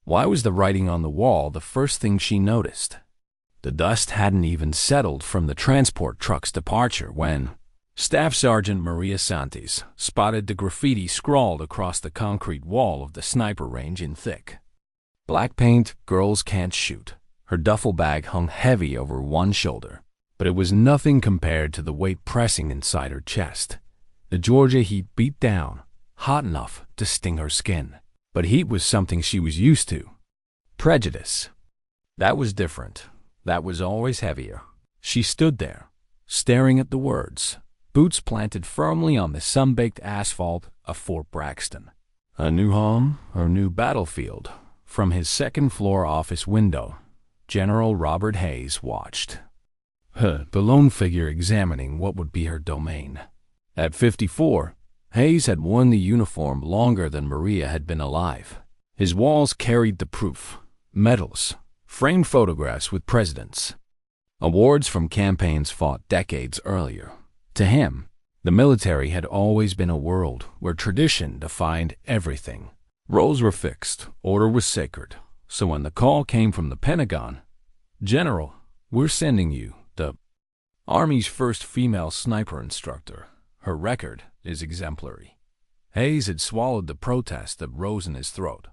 Why was the writing on the wall the first thing she noticed? The dust hadn't even settled from the transport truck's departure when Staff Sergeant Maria Santis spotted the graffiti scrawled across the concrete wall of the sniper range in thick black paint, "Girls can't shoot." Her duffel bag hung heavy over one shoulder, but it was nothing compared to the weight pressing inside her chest. The Georgia heat beat down, hot enough to sting her skin. But heat was something she was used to. Prejudice. That was different. That was always heavier. She stood there, staring at the words, boots planted firmly on the sun-baked asphalt of Fort Braxton. A new home, a new battlefield. From his second-floor office window, General Robert Hayes watched. The lone figure examining what would be her domain. At 54, Hayes had worn the uniform longer than Maria had been alive. His walls carried the proof, medals, framed photographs with presidents, awards from campaigns fought decades earlier. To him, the military had always been a world where tradition defined everything. Roles were fixed, order was sacred. So when the call came from the Pentagon, "General, we're sending you the Army's first female sniper instructor. Her record is exemplary." Hayes had swallowed the protest that rose in his throat.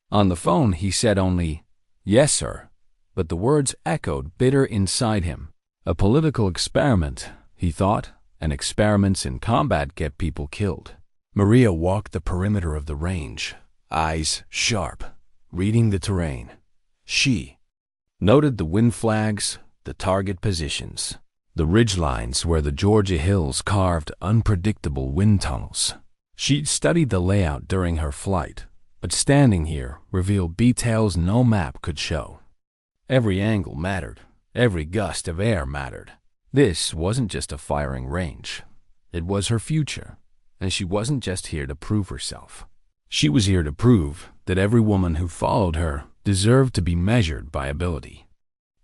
On the phone, he said only, "Yes, sir," but the words echoed bitter inside him. A political experiment, he thought, and experiments in combat get people killed. Maria walked the perimeter of the range, eyes sharp, reading the terrain. She noted the wind flags, the target positions, the ridge lines where the Georgia hills carved unpredictable wind tunnels. She'd studied the layout during her flight, but standing here revealed details no map could show. Every angle mattered. Every gust of air mattered. This wasn't just a firing range. It was her future, and she wasn't just here to prove herself. She was here to prove that every woman who followed her deserved to be measured by ability,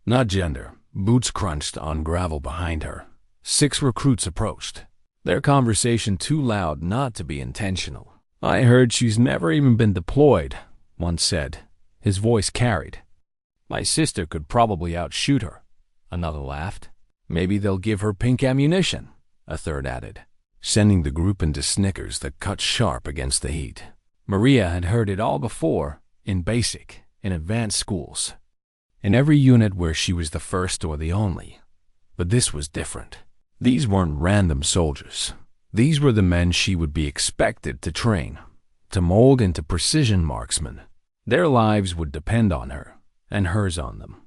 not gender. Boots crunched on gravel behind her. 6 recruits approached, their conversation too loud not to be intentional. "I heard she's never even been deployed," one said. His voice carried. "My sister could probably outshoot her," another laughed. "Maybe they'll give her pink ammunition," a third added, sending the group into snickers that cut sharp against the heat. Maria had heard it all before, in basic, in advanced schools, in every unit where she was the first or the only. But this was different. These weren't random soldiers. These were the men she would be expected to train, to mold into precision marksmen. Their lives would depend on her, and hers on them.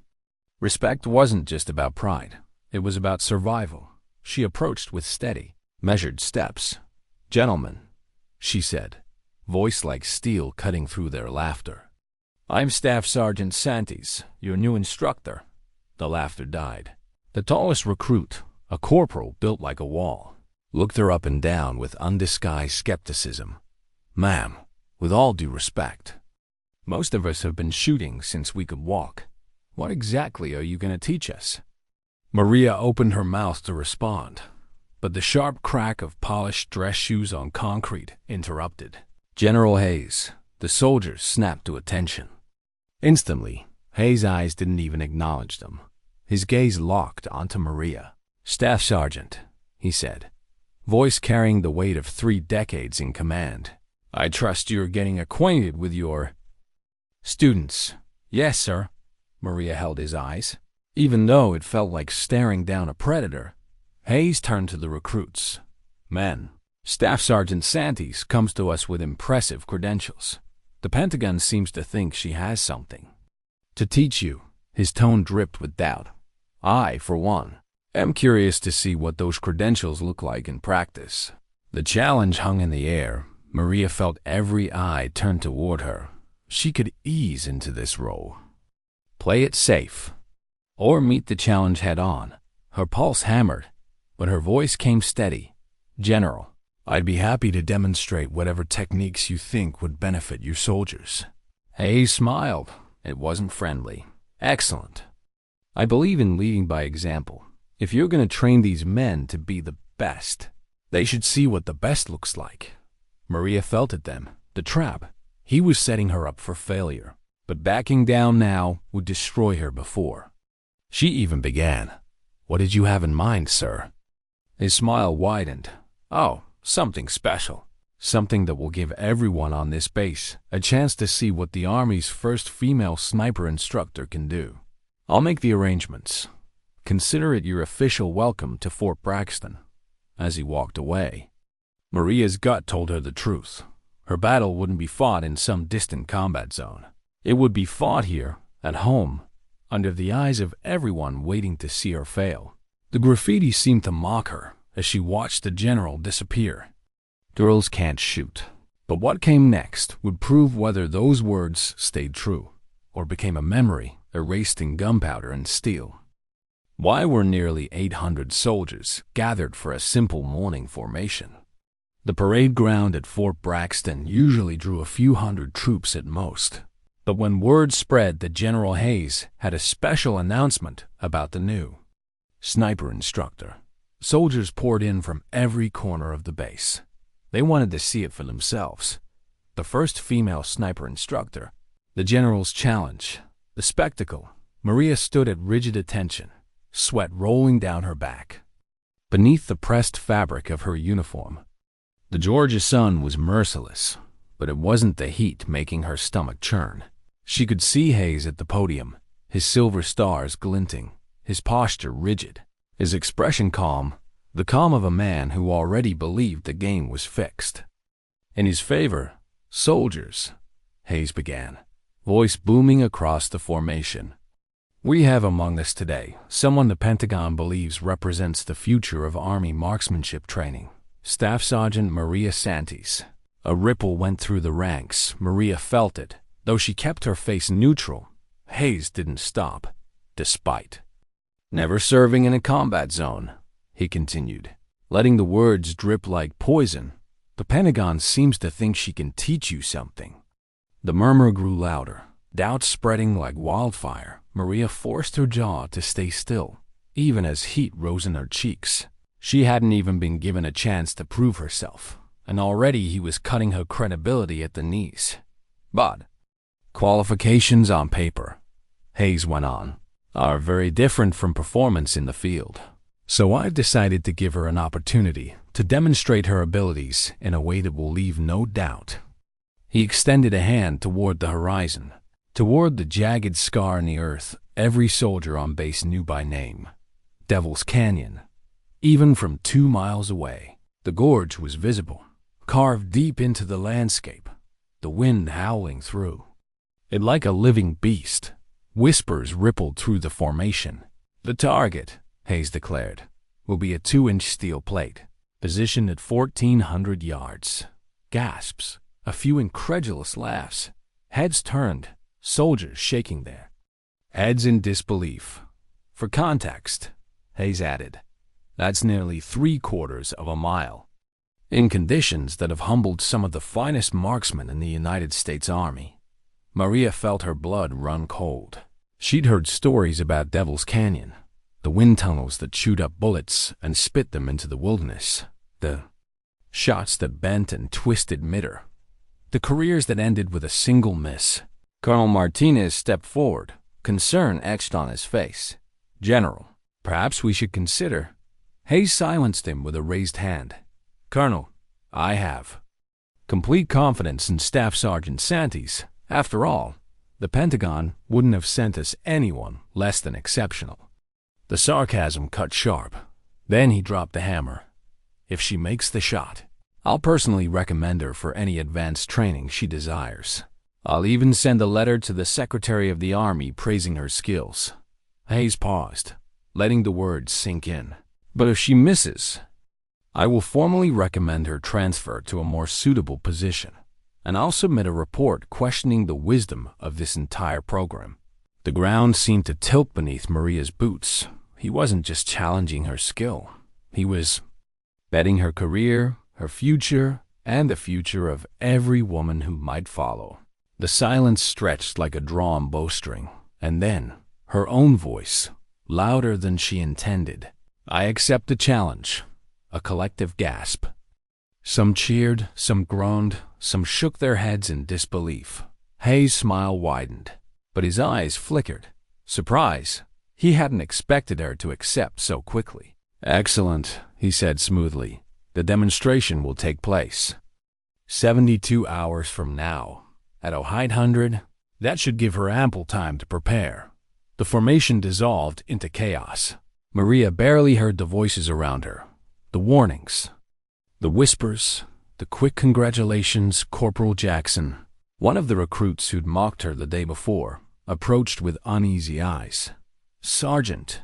Respect wasn't just about pride. It was about survival. She approached with steady, measured steps. "Gentlemen," she said, voice like steel cutting through their laughter. "I'm Staff Sergeant Santis, your new instructor." The laughter died. The tallest recruit, a corporal built like a wall, looked her up and down with undisguised skepticism. "Ma'am, with all due respect, most of us have been shooting since we could walk. What exactly are you going to teach us?" Maria opened her mouth to respond, but the sharp crack of polished dress shoes on concrete interrupted. "General Hayes." The soldiers snapped to attention. Instantly, Hayes' eyes didn't even acknowledge them. His gaze locked onto Maria. "Staff Sergeant," he said, voice carrying the weight of 3 decades in command. "I trust you're getting acquainted with your students." "Yes, sir." Maria held his eyes. Even though it felt like staring down a predator, Hayes turned to the recruits. "Men, Staff Sergeant Santis comes to us with impressive credentials. The Pentagon seems to think she has something to teach you." His tone dripped with doubt. "I, for one, am curious to see what those credentials look like in practice." The challenge hung in the air. Maria felt every eye turned toward her. She could ease into this role. Play it safe, or meet the challenge head-on. Her pulse hammered, but her voice came steady. "General, I'd be happy to demonstrate whatever techniques you think would benefit your soldiers." Hayes smiled. It wasn't friendly. "Excellent. I believe in leading by example. If you're going to train these men to be the best, they should see what the best looks like." Maria felt it then. The trap. He was setting her up for failure. but backing down now would destroy her before she even began. "What did you have in mind, sir?" His smile widened. "Oh, something special. Something that will give everyone on this base a chance to see what the Army's first female sniper instructor can do. I'll make the arrangements. Consider it your official welcome to Fort Braxton." As he walked away, Maria's gut told her the truth. Her battle wouldn't be fought in some distant combat zone. It would be fought here, at home, under the eyes of everyone waiting to see her fail. The graffiti seemed to mock her as she watched the general disappear. Girls can't shoot. But what came next would prove whether those words stayed true or became a memory erased in gunpowder and steel. Why were nearly 800 soldiers gathered for a simple morning formation? The parade ground at Fort Braxton usually drew a few hundred troops at most. But when word spread that General Hayes had a special announcement about the new sniper instructor, soldiers poured in from every corner of the base. They wanted to see it for themselves. The first female sniper instructor, the general's challenge, the spectacle. Maria stood at rigid attention, sweat rolling down her back. Beneath the pressed fabric of her uniform, the Georgia sun was merciless, but it wasn't the heat making her stomach churn. She could see Hayes at the podium, his silver stars glinting, his posture rigid, his expression calm, the calm of a man who already believed the game was fixed. "In his favor, soldiers," Hayes began, voice booming across the formation. "We have among us today someone the Pentagon believes represents the future of Army marksmanship training, Staff Sergeant Maria Santis." A ripple went through the ranks. Maria felt it. Though she kept her face neutral, Hayes didn't stop, despite never serving in a combat zone. He continued, letting the words drip like poison. "The Pentagon seems to think she can teach you something." The murmur grew louder, doubt spreading like wildfire. Maria forced her jaw to stay still, even as heat rose in her cheeks. She hadn't even been given a chance to prove herself, and already he was cutting her credibility at the knees. "But qualifications on paper," Hayes went on, "are very different from performance in the field. So I've decided to give her an opportunity to demonstrate her abilities in a way that will leave no doubt." He extended a hand toward the horizon, toward the jagged scar in the earth every soldier on base knew by name. Devil's Canyon. Even from 2 miles away, the gorge was visible, carved deep into the landscape, the wind howling through it like a living beast. Whispers rippled through the formation. "The target," Hayes declared, "will be a 2-inch steel plate, positioned at 1,400 yards. Gasps, a few incredulous laughs, heads turned, soldiers shaking their heads in disbelief. "For context," Hayes added, "that's nearly 3/4 of a mile. In conditions that have humbled some of the finest marksmen in the United States Army." Maria felt her blood run cold. She'd heard stories about Devil's Canyon, the wind tunnels that chewed up bullets and spit them into the wilderness, the shots that bent and twisted midair, the careers that ended with a single miss. Colonel Martinez stepped forward, concern etched on his face. "General, perhaps we should consider—" Hayes silenced him with a raised hand. "Colonel, I have complete confidence in Staff Sergeant Santis. After all, the Pentagon wouldn't have sent us anyone less than exceptional." The sarcasm cut sharp. Then he dropped the hammer. "If she makes the shot, I'll personally recommend her for any advanced training she desires. I'll even send a letter to the Secretary of the Army praising her skills." Hayes paused, letting the words sink in. "But if she misses, I will formally recommend her transfer to a more suitable position, and I'll submit a report questioning the wisdom of this entire program." The ground seemed to tilt beneath Maria's boots. He wasn't just challenging her skill. He was betting her career, her future, and the future of every woman who might follow. The silence stretched like a drawn bowstring, and then her own voice, louder than she intended. "I accept the challenge." A collective gasp. Some cheered, some groaned, some shook their heads in disbelief. Hayes' smile widened. but his eyes flickered. Surprise. He hadn't expected her to accept so quickly. "Excellent," he said smoothly. "The demonstration will take place 72 hours from now, at 0800. That should give her ample time to prepare." The formation dissolved into chaos. Maria barely heard the voices around her, the warnings, the whispers, the quick congratulations. Corporal Jackson, one of the recruits who'd mocked her the day before, approached with uneasy eyes. "Sergeant,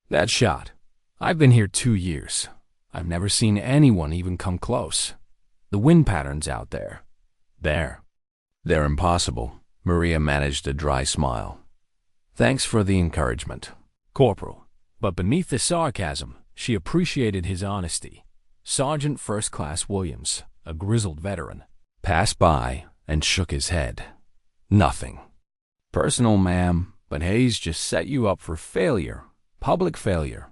that shot. I've been here 2 years. I've never seen anyone even come close. The wind patterns out there. They're impossible." Maria managed a dry smile. "Thanks for the encouragement, Corporal." But beneath the sarcasm, she appreciated his honesty. Sergeant First Class Williams, a grizzled veteran, passed by and shook his head. "Nothing personal, ma'am, but Hayes just set you up for failure, public failure.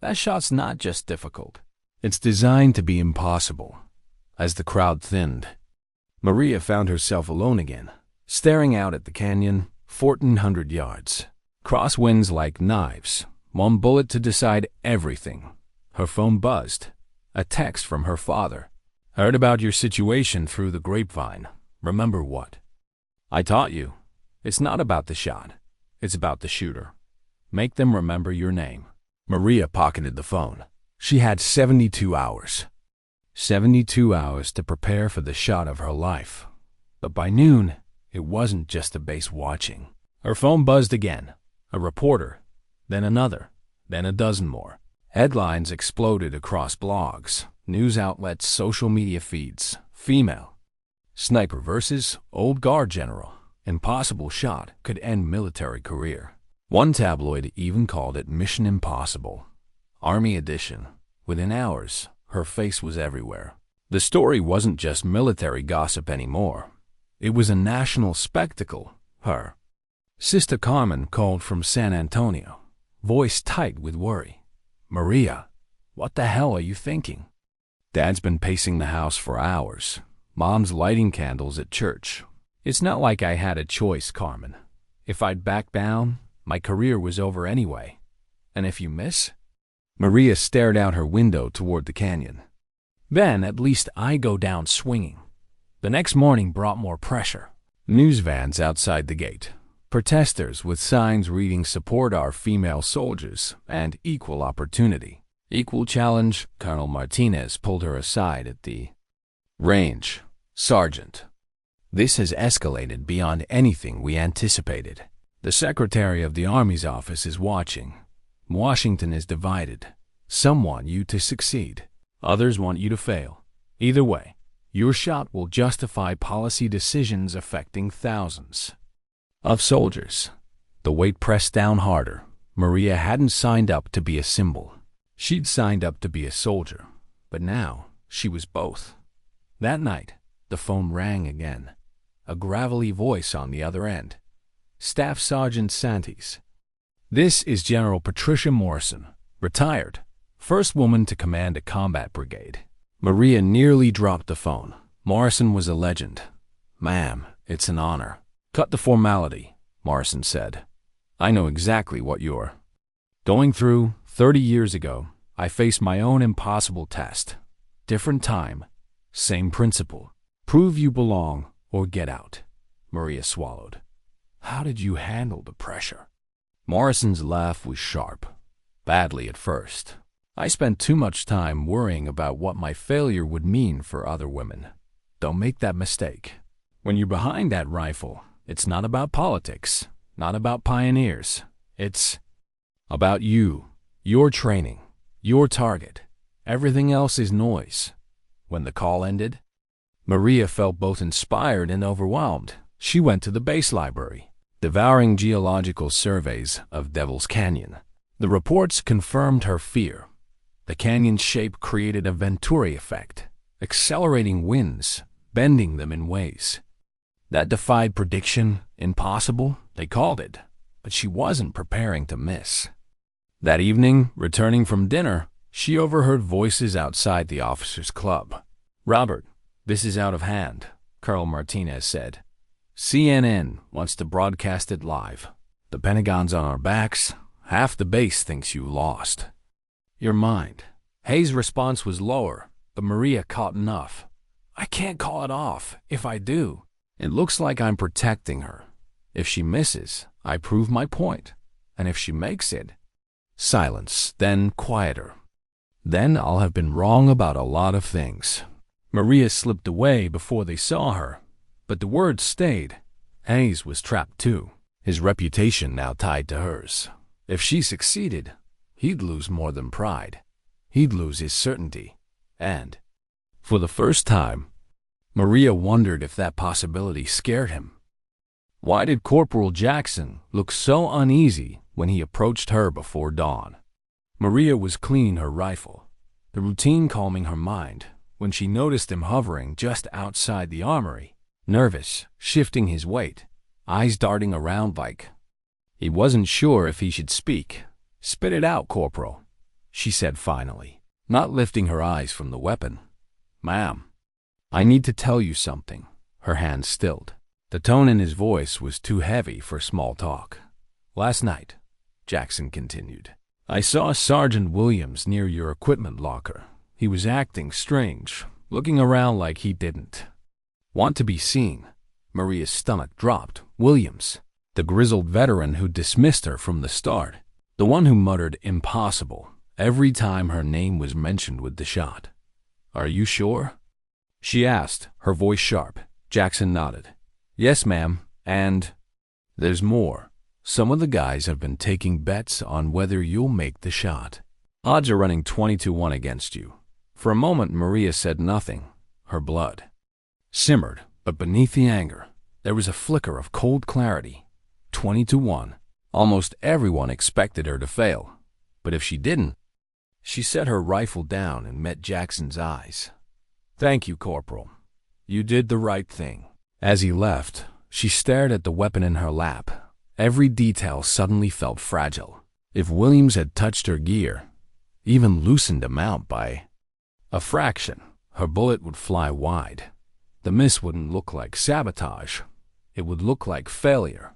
That shot's not just difficult. It's designed to be impossible." As the crowd thinned, Maria found herself alone again, staring out at the canyon, 1,400 yards. Crosswinds like knives, one bullet to decide everything. Her phone buzzed. A text from her father. "Heard about your situation through the grapevine. Remember what I taught you. It's not about the shot. It's about the shooter. Make them remember your name." Maria pocketed the phone. She had 72 hours. 72 hours to prepare for the shot of her life. But by noon, it wasn't just a base watching. Her phone buzzed again. A reporter, then another, then a dozen more. Headlines exploded across blogs, news outlets, social media feeds. Female. Sniper versus old guard general. Impossible shot could end military career. One tabloid even called it Mission Impossible. Army edition. Within hours, her face was everywhere. The story wasn't just military gossip anymore. It was a national spectacle. Her sister Carmen called from San Antonio, voice tight with worry. "Maria, what the hell are you thinking? Dad's been pacing the house for hours. Mom's lighting candles at church. It's not like I had a choice, Carmen. If I'd backed down, my career was over anyway. And if you miss?" Maria stared out her window toward the canyon. "Then at least I go down swinging." The next morning brought more pressure. News vans outside the gate. Protesters with signs reading "Support our female soldiers" and "Equal opportunity." "Equal challenge." Colonel Martinez pulled her aside at the range. "Sergeant, this has escalated beyond anything we anticipated. The Secretary of the Army's office is watching. Washington is divided. Some want you to succeed. Others want you to fail. Either way, your shot will justify policy decisions affecting thousands of soldiers." The weight pressed down harder. Maria hadn't signed up to be a symbol. She'd signed up to be a soldier. But now, she was both. That night, the phone rang again. A gravelly voice on the other end. "Staff Sergeant Santis. This is General Patricia Morrison, retired, first woman to command a combat brigade." Maria nearly dropped the phone. Morrison was a legend. "Ma'am, it's an honor." "Cut the formality," Morrison said. "I know exactly what you're going through. 30 years ago, I faced my own impossible test. Different time, same principle. Prove you belong or get out." Maria swallowed. "How did you handle the pressure?" Morrison's laugh was sharp. "Badly at first. I spent too much time worrying about what my failure would mean for other women. Don't make that mistake. When you're behind that rifle, it's not about politics, not about pioneers. It's about you, your training, your target. Everything else is noise." When the call ended, Maria felt both inspired and overwhelmed. She went to the base library, devouring geological surveys of Devil's Canyon. The reports confirmed her fear. The canyon's shape created a Venturi effect, accelerating winds, bending them in ways that defied prediction. Impossible, they called it, but she wasn't preparing to miss. That evening, returning from dinner, she overheard voices outside the officers' club. "Robert, this is out of hand," Colonel Martinez said. CNN wants to broadcast it live. The Pentagon's on our backs. Half the base thinks you lost your mind. Hayes' response was lower, but Maria caught enough. I can't call it off. If I do, it looks like I'm protecting her. If she misses, I prove my point. And if she makes it... Silence, then quieter. Then I'll have been wrong about a lot of things. Maria slipped away before they saw her, but the words stayed. Hayes was trapped too, his reputation now tied to hers. If she succeeded, he'd lose more than pride. He'd lose his certainty. And, for the first time, Maria wondered if that possibility scared him. Why did Corporal Jackson look so uneasy when he approached her before dawn? Maria was cleaning her rifle, the routine calming her mind, when she noticed him hovering just outside the armory, nervous, shifting his weight, eyes darting around like... He wasn't sure if he should speak. Spit it out, Corporal, she said finally, not lifting her eyes from the weapon. Ma'am, I need to tell you something. Her hand stilled. The tone in his voice was too heavy for small talk. Last night, Jackson continued, I saw Sergeant Williams near your equipment locker. He was acting strange, looking around like he didn't want to be seen. Maria's stomach dropped. Williams, the grizzled veteran who dismissed her from the start, the one who muttered impossible every time her name was mentioned with the shot. Are you sure? She asked, her voice sharp. Jackson nodded. Yes, ma'am, and there's more. Some of the guys have been taking bets on whether you'll make the shot. Odds are running 20-1 against you. For a moment, Maria said nothing. Her blood simmered, but beneath the anger, there was a flicker of cold clarity. 20-1. Almost everyone expected her to fail. But if she didn't, she set her rifle down and met Jackson's eyes. Thank you, Corporal. You did the right thing. As he left, she stared at the weapon in her lap. Every detail suddenly felt fragile. If Williams had touched her gear, even loosened him out by a fraction, her bullet would fly wide. The miss wouldn't look like sabotage. It would look like failure.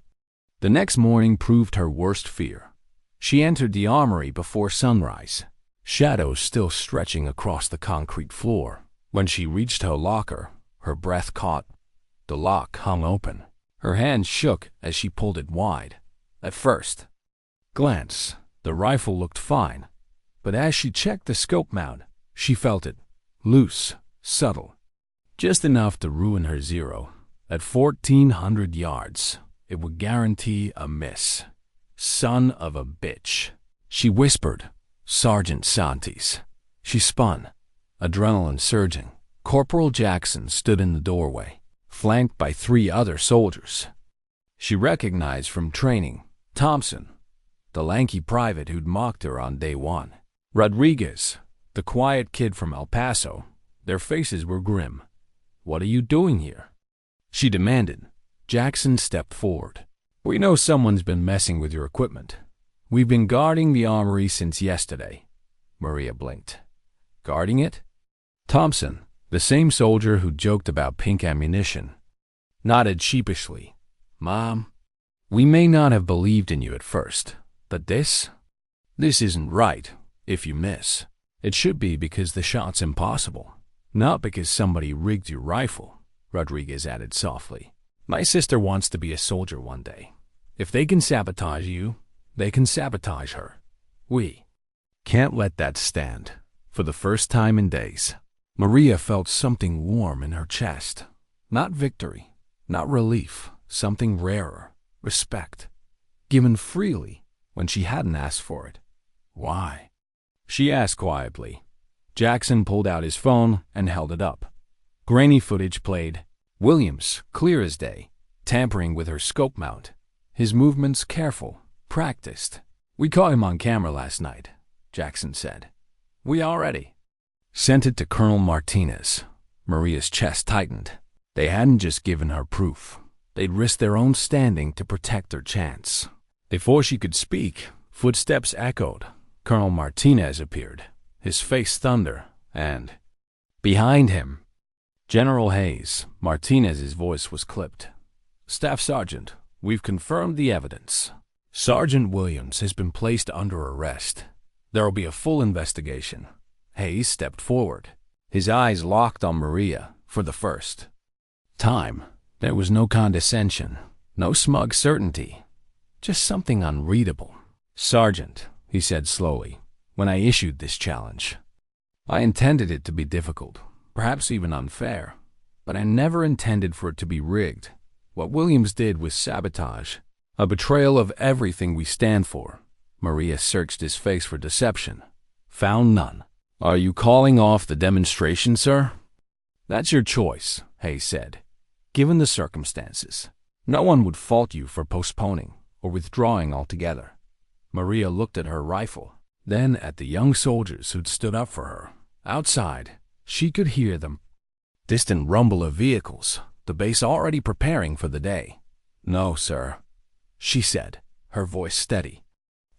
The next morning proved her worst fear. She entered the armory before sunrise, shadows still stretching across the concrete floor. When she reached her locker, her breath caught. The lock hung open. Her hand shook as she pulled it wide. At first glance, the rifle looked fine, but as she checked the scope mount, she felt it. Loose, subtle. Just enough to ruin her zero. At 1,400 yards, it would guarantee a miss. Son of a bitch. She whispered, Sergeant Santis. She spun, adrenaline surging. Corporal Jackson stood in the doorway, flanked by 3 other soldiers. She recognized from training Thompson, the lanky private who'd mocked her on day 1. Rodriguez, the quiet kid from El Paso. Their faces were grim. What are you doing here? She demanded. Jackson stepped forward. We know someone's been messing with your equipment. We've been guarding the armory since yesterday. Maria blinked. Guarding it? Thompson, the same soldier who joked about pink ammunition, nodded sheepishly. Mom, we may not have believed in you at first, but this isn't right. If you miss, it should be because the shot's impossible, not because somebody rigged your rifle, Rodriguez added softly. My sister wants to be a soldier one day. If they can sabotage you, they can sabotage her. We can't let that stand. For the first time in days, Maria felt something warm in her chest. Not victory, not relief, something rarer, respect, given freely when she hadn't asked for it. Why? She asked quietly. Jackson pulled out his phone and held it up. Grainy footage played. Williams, clear as day, tampering with her scope mount. His movements careful, practiced. We caught him on camera last night, Jackson said. We already sent it to Colonel Martinez. Maria's chest tightened. They hadn't just given her proof. They'd risked their own standing to protect their chance. Before she could speak, footsteps echoed. Colonel Martinez appeared, his face thunder, and behind him, General Hayes. Martinez's voice was clipped. Staff Sergeant, we've confirmed the evidence. Sergeant Williams has been placed under arrest. There will be a full investigation. Hayes stepped forward, his eyes locked on Maria for the first time. There was no condescension, no smug certainty, just something unreadable. Sergeant, he said slowly, when I issued this challenge, I intended it to be difficult, perhaps even unfair, but I never intended for it to be rigged. What Williams did was sabotage, a betrayal of everything we stand for. Maria searched his face for deception, found none. Are you calling off the demonstration, sir? That's your choice, Hayes said. Given the circumstances, no one would fault you for postponing or withdrawing altogether. Maria looked at her rifle, then at the young soldiers who'd stood up for her. Outside, she could hear the distant rumble of vehicles, the base already preparing for the day. No, sir, she said, her voice steady.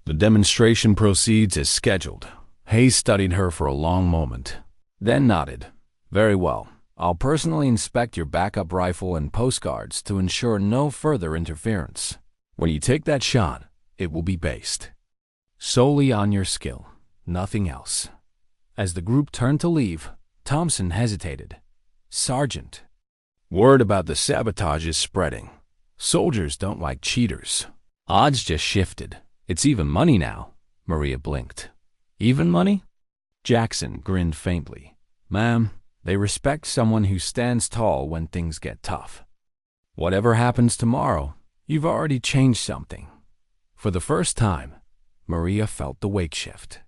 The demonstration proceeds as scheduled. Hayes studied her for a long moment, then nodded. Very well. I'll personally inspect your backup rifle and postcards to ensure no further interference. When you take that shot, it will be based solely on your skill, nothing else. As the group turned to leave, Thompson hesitated. Sergeant, word about the sabotage is spreading. Soldiers don't like cheaters. Odds just shifted. It's even money now. Maria blinked. Even money? Jackson grinned faintly. Ma'am, they respect someone who stands tall when things get tough. Whatever happens tomorrow, you've already changed something. For the first time, Maria felt the wake shift.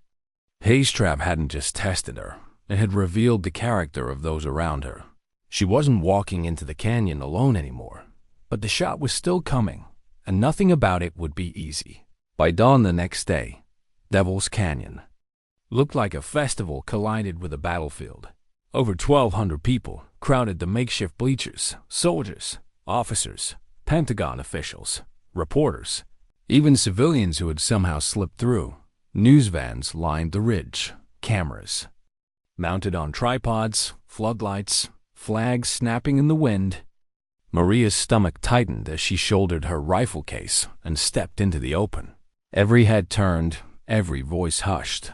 Hayes' trap hadn't just tested her. It had revealed the character of those around her. She wasn't walking into the canyon alone anymore, but the shot was still coming, and nothing about it would be easy. By dawn the next day, Devil's Canyon looked like a festival collided with a battlefield. Over 1,200 people crowded the makeshift bleachers, soldiers, officers, Pentagon officials, reporters, even civilians who had somehow slipped through. News vans lined the ridge, cameras mounted on tripods, floodlights, flags snapping in the wind. Maria's stomach tightened as she shouldered her rifle case and stepped into the open. Every head turned, every voice hushed.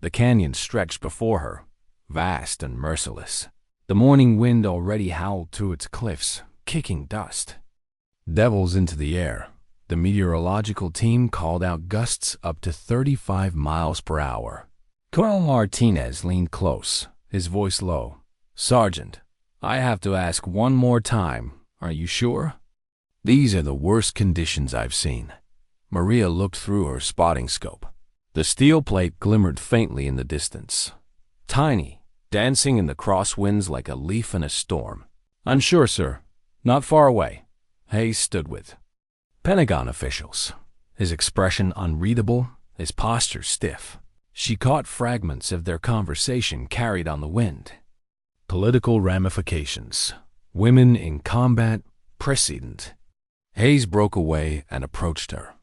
The canyon stretched before her, vast and merciless. The morning wind already howled through its cliffs, kicking dust. Devils into the air. The meteorological team called out gusts up to 35 miles per hour. Colonel Martinez leaned close, his voice low. Sergeant, I have to ask one more time. Are you sure? These are the worst conditions I've seen. Maria looked through her spotting scope. The steel plate glimmered faintly in the distance. Tiny, dancing in the crosswinds like a leaf in a storm. Unsure, sir. Not far away. Hayes stood with Pentagon officials, his expression unreadable, his posture stiff. She caught fragments of their conversation carried on the wind. Political ramifications. Women in combat. Precedent. Hayes broke away and approached her.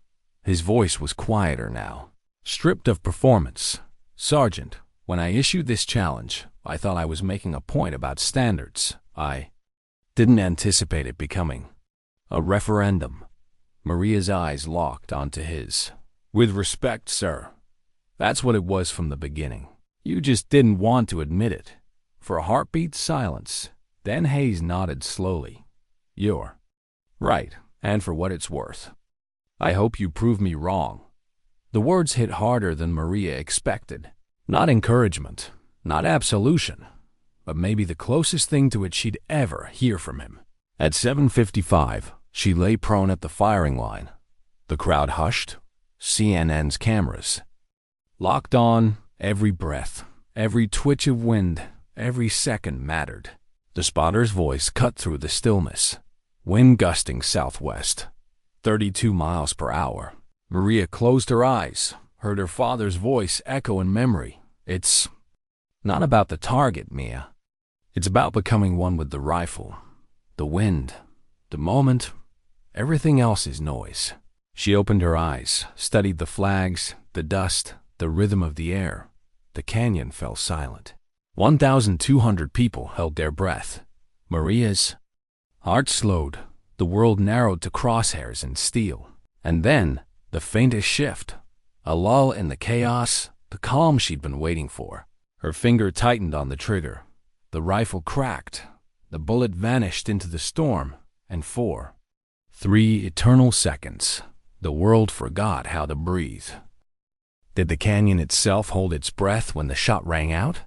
His voice was quieter now, stripped of performance. Sergeant, when I issued this challenge, I thought I was making a point about standards. I didn't anticipate it becoming a referendum. Maria's eyes locked onto his. With respect, sir. That's what it was from the beginning. You just didn't want to admit it. For a heartbeat, silence. Then Hayes nodded slowly. You're right, and for what it's worth. I hope you prove me wrong. The words hit harder than Maria expected. Not encouragement, not absolution, but maybe the closest thing to it she'd ever hear from him. At 7:55, she lay prone at the firing line. The crowd hushed. CNN's cameras locked on. Every breath, every twitch of wind, every second mattered. The spotter's voice cut through the stillness. Wind gusting southwest, 32 miles per hour. Maria closed her eyes, heard her father's voice echo in memory. It's not about the target, Mia. It's about becoming one with the rifle. The wind, the moment, everything else is noise. She opened her eyes, studied the flags, the dust, the rhythm of the air. The canyon fell silent. 1,200 people held their breath. Maria's heart slowed. The world narrowed to crosshairs and steel. And then, the faintest shift. A lull in the chaos, the calm she'd been waiting for. Her finger tightened on the trigger. The rifle cracked. The bullet vanished into the storm, and for 3 eternal seconds, the world forgot how to breathe. Did the canyon itself hold its breath when the shot rang out?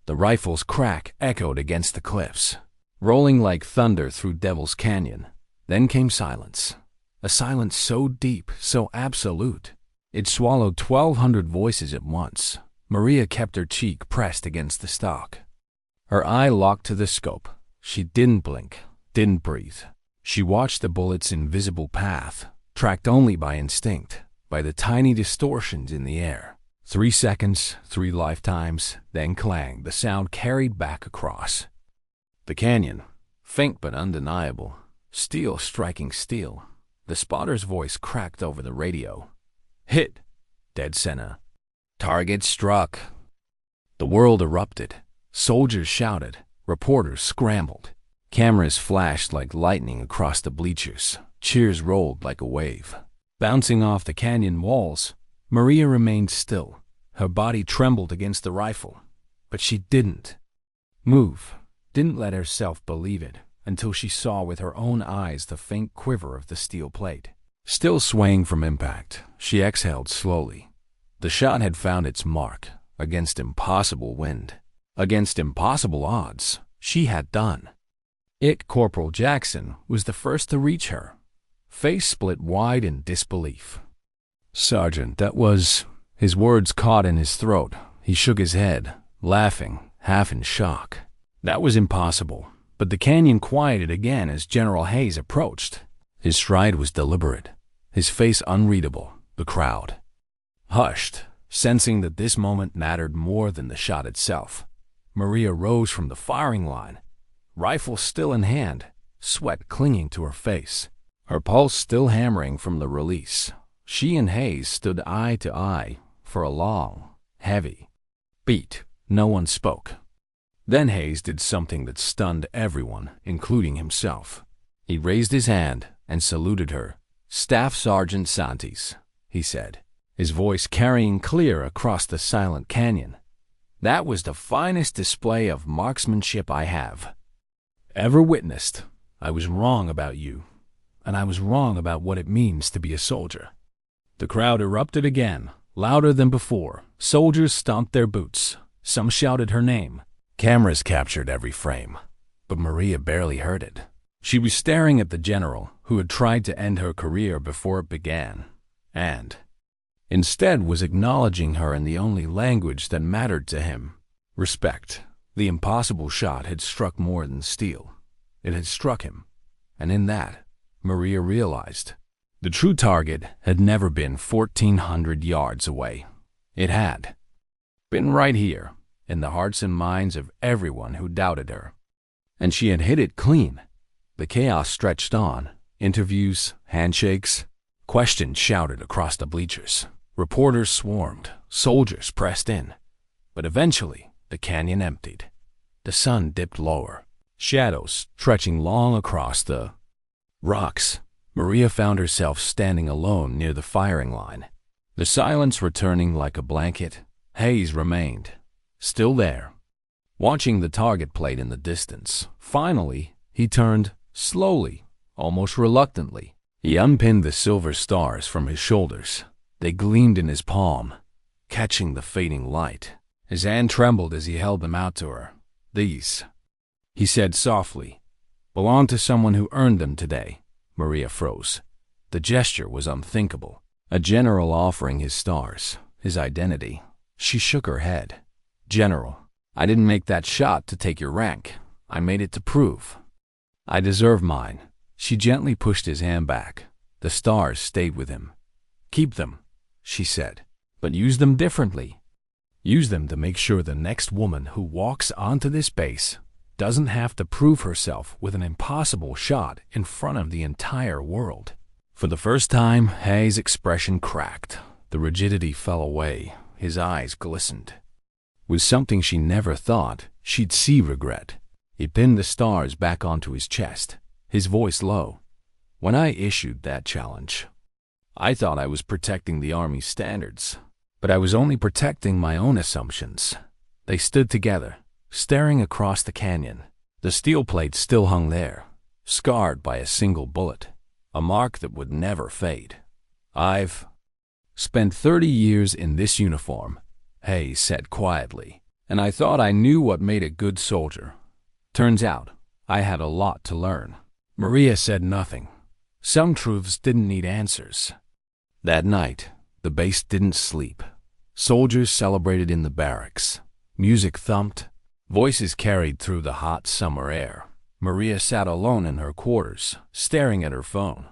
The rifle's crack echoed against the cliffs, rolling like thunder through Devil's Canyon. Then came silence. A silence so deep, so absolute. It swallowed 1,200 voices at once. Maria kept her cheek pressed against the stock. Her eye locked to the scope. She didn't blink, didn't breathe. She watched the bullet's invisible path, tracked only by instinct, by the tiny distortions in the air. 3 seconds, 3 lifetimes, then clang, the sound carried back across the canyon. Faint but undeniable. Steel striking steel. The spotter's voice cracked over the radio. Hit. Dead center. Target struck. The world erupted. Soldiers shouted. Reporters scrambled. Cameras flashed like lightning across the bleachers. Cheers rolled like a wave. Bouncing off the canyon walls, Maria remained still. Her body trembled against the rifle. But she didn't move, didn't let herself believe it, until she saw with her own eyes the faint quiver of the steel plate. Still swaying from impact, she exhaled slowly. The shot had found its mark, against impossible wind. Against impossible odds, she had done. Corporal Jackson was the first to reach her. Face split wide in disbelief. "Sergeant, that was—" His words caught in his throat. He shook his head, laughing, half in shock. That was impossible. But the canyon quieted again as General Hayes approached. His stride was deliberate, his face unreadable. The crowd hushed, sensing that this moment mattered more than the shot itself. Maria rose from the firing line, rifle still in hand, sweat clinging to her face, her pulse still hammering from the release. She and Hayes stood eye to eye for a long, heavy beat. No one spoke. Then Hayes did something that stunned everyone, including himself. He raised his hand and saluted her. "Staff Sergeant Santis," he said, his voice carrying clear across the silent canyon. "That was the finest display of marksmanship I have ever witnessed. I was wrong about you, and I was wrong about what it means to be a soldier." The crowd erupted again, louder than before. Soldiers stomped their boots. Some shouted her name. Cameras captured every frame, but Maria barely heard it. She was staring at the general who had tried to end her career before it began, and instead was acknowledging her in the only language that mattered to him: respect. The impossible shot had struck more than steel. It had struck him, and in that, Maria realized, the true target had never been 1,400 yards away. It had been right here, in the hearts and minds of everyone who doubted her. And she had hit it clean. The chaos stretched on. Interviews, handshakes, questions shouted across the bleachers. Reporters swarmed. Soldiers pressed in. But eventually, the canyon emptied. The sun dipped lower, shadows stretching long across the rocks. Maria found herself standing alone near the firing line. The silence returning like a blanket. Hayes remained, still there, watching the target plate in the distance. Finally, he turned, slowly, almost reluctantly. He unpinned the silver stars from his shoulders. They gleamed in his palm, catching the fading light. His hand trembled as he held them out to her. "These," he said softly, "belong to someone who earned them today." Maria froze. The gesture was unthinkable. A general offering his stars, his identity. She shook her head. "General, I didn't make that shot to take your rank. I made it to prove I deserve mine." She gently pushed his hand back. The stars stayed with him. "Keep them," she said, "but use them differently. Use them to make sure the next woman who walks onto this base doesn't have to prove herself with an impossible shot in front of the entire world." For the first time, Hayes' expression cracked. The rigidity fell away. His eyes glistened. With something she never thought she'd see regret. He pinned the stars back onto his chest, his voice low. When I issued that challenge, I thought I was protecting the Army's standards, but I was only protecting my own assumptions. They stood together, staring across the canyon. The steel plate still hung there, scarred by a single bullet, a mark that would never fade. "I've spent 30 years in this uniform," Hayes said quietly, "and I thought I knew what made a good soldier. Turns out, I had a lot to learn." Maria said nothing. Some truths didn't need answers. That night, the base didn't sleep. Soldiers celebrated in the barracks. Music thumped. Voices carried through the hot summer air. Maria sat alone in her quarters, staring at her phone.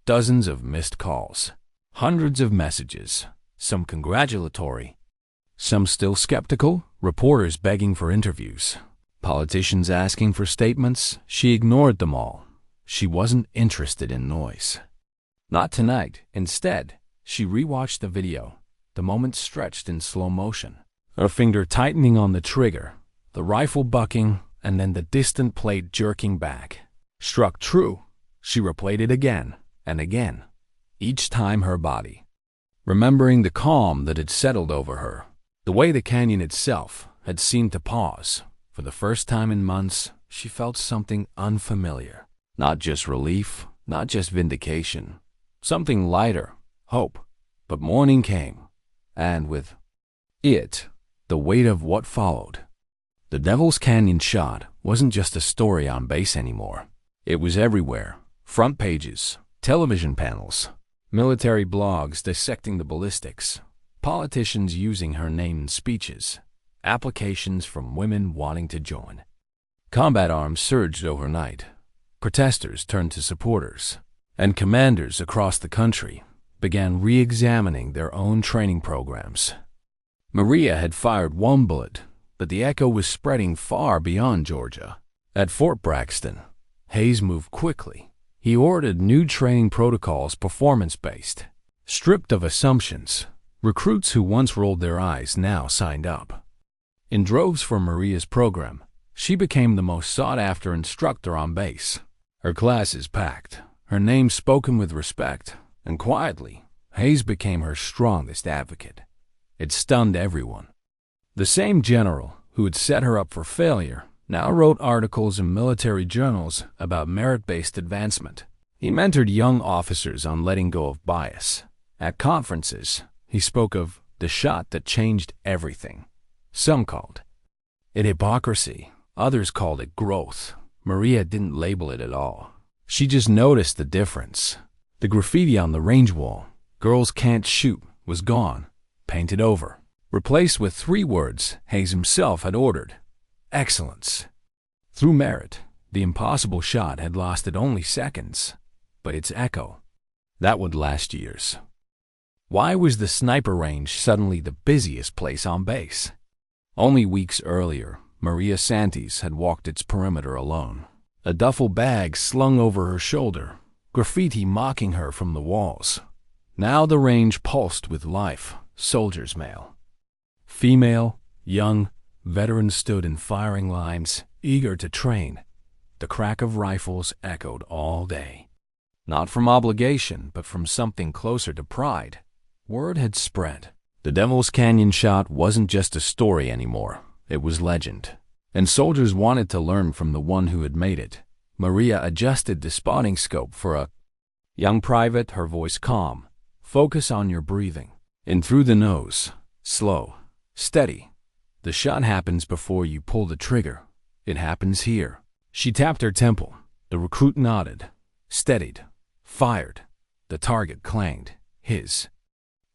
Dozens of missed calls. Hundreds of messages. Some congratulatory. Some still skeptical. Reporters begging for interviews. Politicians asking for statements. She ignored them all. She wasn't interested in noise. Not tonight. Instead, she rewatched the video. The moment stretched in slow motion. Her finger tightening on the trigger. The rifle bucking, and then the distant plate jerking back. Struck true. She replayed it again and again, each time her body, remembering the calm that had settled over her, the way the canyon itself had seemed to pause. For the first time in months, she felt something unfamiliar. Not just relief, not just vindication. Something lighter, hope. But morning came, and with it, the weight of what followed. The Devil's Canyon shot wasn't just a story on base anymore. It was everywhere. Front pages, television panels, military blogs dissecting the ballistics, politicians using her name in speeches, applications from women wanting to join. Combat arms surged overnight. Protesters turned to supporters, and commanders across the country began re-examining their own training programs. Maria had fired one bullet, but the echo was spreading far beyond Georgia. At Fort Braxton, Hayes moved quickly. He ordered new training protocols performance-based, stripped of assumptions. Recruits who once rolled their eyes now signed up. In droves for Maria's program, she became the most sought-after instructor on base. Her classes packed, her name spoken with respect, and quietly, Hayes became her strongest advocate. It stunned everyone. The same general who had set her up for failure now wrote articles in military journals about merit-based advancement. He mentored young officers on letting go of bias. At conferences, he spoke of the shot that changed everything. Some called it hypocrisy. Others called it growth. Maria didn't label it at all. She just noticed the difference. The graffiti on the range wall, "Girls Can't Shoot," was gone, painted over, replaced with 3 words Hayes himself had ordered: excellence. Through merit, the impossible shot had lasted only seconds, but its echo, that would last years. Why was the sniper range suddenly the busiest place on base? Only weeks earlier, Maria Santis had walked its perimeter alone, a duffel bag slung over her shoulder, graffiti mocking her from the walls. Now the range pulsed with life. Soldiers' mail. Female, young, veterans stood in firing lines, eager to train. The crack of rifles echoed all day. Not from obligation, but from something closer to pride. Word had spread. The Devil's Canyon shot wasn't just a story anymore. It was legend. And soldiers wanted to learn from the one who had made it. Maria adjusted the spotting scope for a young private, her voice calm. Focus on your breathing. In through the nose. Slow. Steady. The shot happens before you pull the trigger. It happens here. She tapped her temple. The recruit nodded. Steadied. Fired. The target clanged. His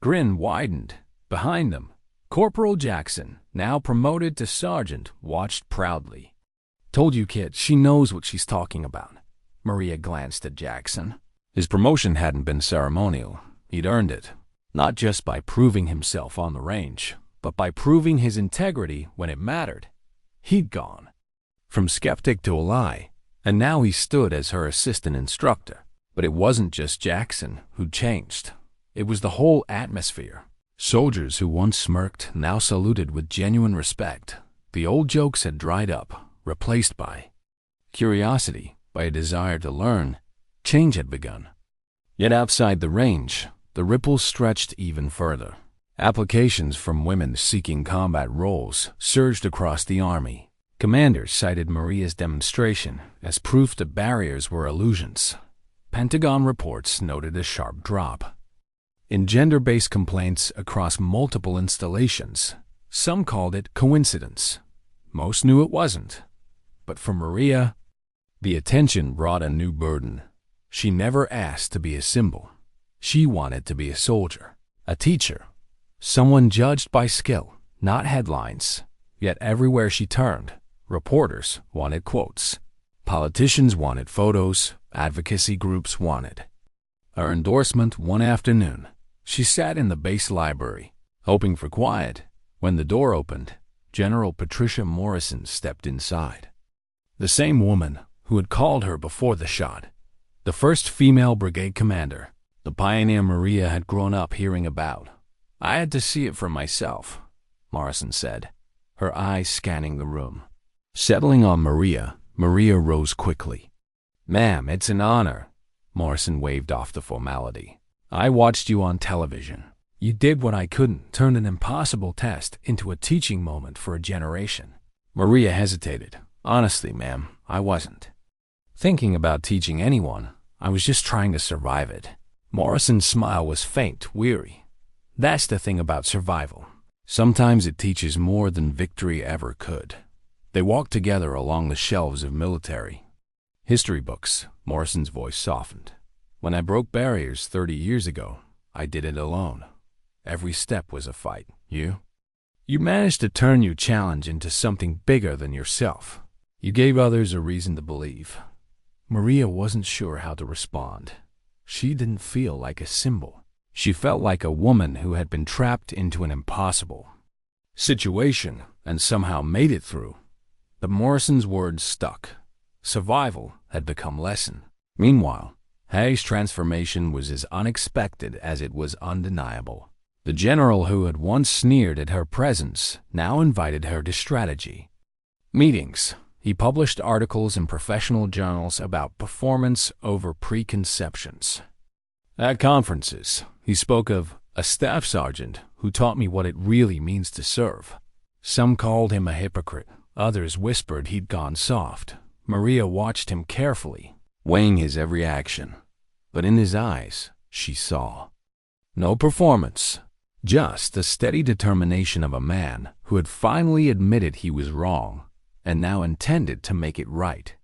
grin widened. Behind them, Corporal Jackson, now promoted to sergeant, watched proudly. Told you, kid, she knows what she's talking about. Maria glanced at Jackson. His promotion hadn't been ceremonial. He'd earned it, not just by proving himself on the range, but by proving his integrity when it mattered. He'd gone from skeptic to ally, and now he stood as her assistant instructor. But it wasn't just Jackson who'd changed. It was the whole atmosphere. Soldiers who once smirked now saluted with genuine respect. The old jokes had dried up, replaced by curiosity, by a desire to learn. Change had begun. Yet outside the range, the ripples stretched even further. Applications from women seeking combat roles surged across the army. Commanders cited Maria's demonstration as proof that barriers were illusions. Pentagon reports noted a sharp drop in gender-based complaints across multiple installations. Some called it coincidence. Most knew it wasn't. But for Maria, the attention brought a new burden. She never asked to be a symbol. She wanted to be a soldier, a teacher, someone judged by skill, not headlines. Yet everywhere she turned, reporters wanted quotes. Politicians wanted photos. Advocacy groups wanted her endorsement. One afternoon, she sat in the base library, hoping for quiet. When the door opened, General Patricia Morrison stepped inside. The same woman who had called her before the shot. The first female brigade commander. The pioneer Maria had grown up hearing about. "I had to see it for myself," Morrison said, her eyes scanning the room. Settling on Maria, Maria rose quickly. "Ma'am, it's an honor." Morrison waved off the formality. "I watched you on television. You did what I couldn't, turned an impossible test into a teaching moment for a generation." Maria hesitated. "Honestly, ma'am, I wasn't thinking about teaching anyone. I was just trying to survive it." Morrison's smile was faint, weary. "That's the thing about survival. Sometimes it teaches more than victory ever could." They walked together along the shelves of military history books. Morrison's voice softened. "When I broke barriers 30 years ago, I did it alone. Every step was a fight. You managed to turn your challenge into something bigger than yourself. You gave others a reason to believe." Maria wasn't sure how to respond. She didn't feel like a symbol. She felt like a woman who had been trapped into an impossible situation and somehow made it through. But Morrison's words stuck. Survival had become lesson. Meanwhile, Hayes' transformation was as unexpected as it was undeniable. The general who had once sneered at her presence now invited her to strategy meetings. He published articles in professional journals about performance over preconceptions. At conferences, he spoke of a staff sergeant who taught me what it really means to serve. Some called him a hypocrite. Others whispered he'd gone soft. Maria watched him carefully, weighing his every action. But in his eyes, she saw no performance, just the steady determination of a man who had finally admitted he was wrong and now intended to make it right.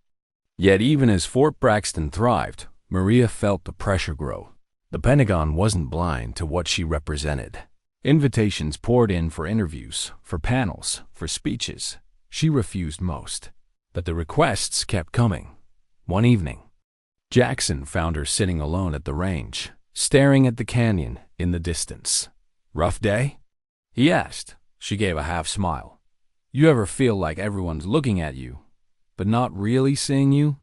Yet even as Fort Braxton thrived, Maria felt the pressure grow. The Pentagon wasn't blind to what she represented. Invitations poured in for interviews, for panels, for speeches. She refused most, but the requests kept coming. One evening, Jackson found her sitting alone at the range, staring at the canyon in the distance. "Rough day?" he asked. She gave a half smile. "You ever feel like everyone's looking at you, but not really seeing you?"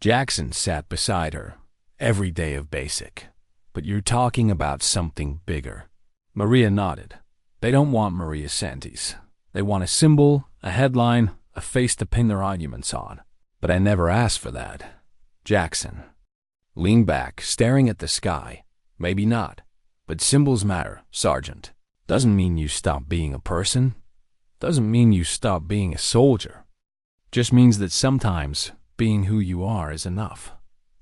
Jackson sat beside her. "Every day of basic. But you're talking about something bigger." Maria nodded. "They don't want Maria Santis. They want a symbol, a headline, a face to pin their arguments on. But I never asked for that." Jackson leaned back, staring at the sky. "Maybe not, but symbols matter, Sergeant. Doesn't mean you stop being a person. Doesn't mean you stop being a soldier. Just means that sometimes being who you are is enough."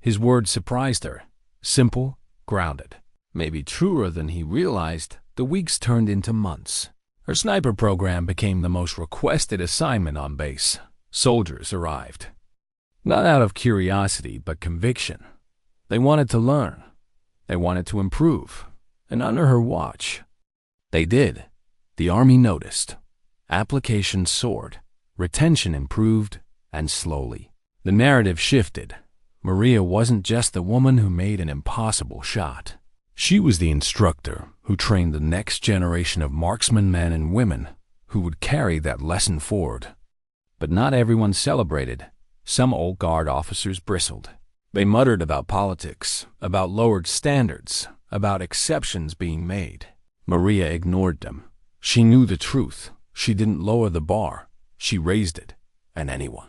His words surprised her. Simple, grounded. Maybe truer than he realized, the weeks turned into months. Her sniper program became the most requested assignment on base. Soldiers arrived, not out of curiosity, but conviction. They wanted to learn. They wanted to improve. And under her watch, they did. The Army noticed. Applications soared. Retention improved, and slowly, the narrative shifted. Maria wasn't just the woman who made an impossible shot. She was the instructor who trained the next generation of marksmen men and women who would carry that lesson forward. But not everyone celebrated. Some old guard officers bristled. They muttered about politics, about lowered standards, about exceptions being made. Maria ignored them. She knew the truth. She didn't lower the bar. She raised it. And anyone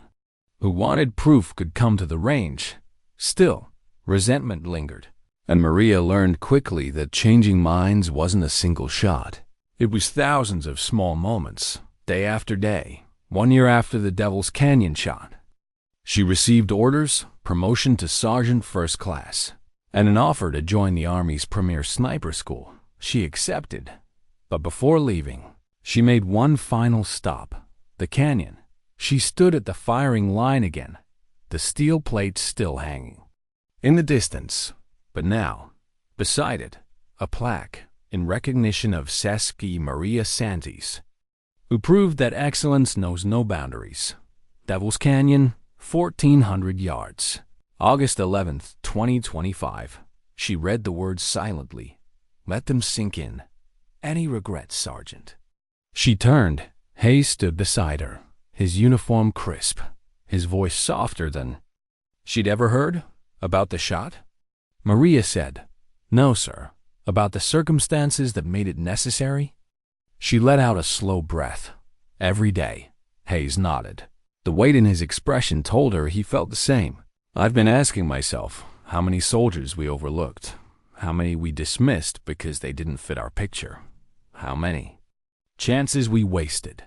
who wanted proof could come to the range. Still, Resentment lingered, and Maria learned quickly that changing minds wasn't a single shot. It was thousands of small moments, day after day, 1 year after the Devil's Canyon shot. She received orders, promotion to Sergeant First Class, and an offer to join the Army's premier sniper school. She accepted, but before leaving, she made one final stop, the canyon. She stood at the firing line again, the steel plates still hanging. In the distance, but now, beside it, a plaque in recognition of SSG Maria Santis, who proved that excellence knows no boundaries. Devil's Canyon, 1,400 yards. August 11th, 2025. She read the words silently. Let them sink in. Any regrets, Sergeant? She turned. Hayes stood beside her, his uniform crisp, his voice softer than she'd ever heard. About the shot? Maria said, No, sir. About the circumstances that made it necessary? She let out a slow breath. Every day. Hayes nodded. The weight in his expression told her he felt the same. I've been asking myself how many soldiers we overlooked, how many we dismissed because they didn't fit our picture, how many chances we wasted.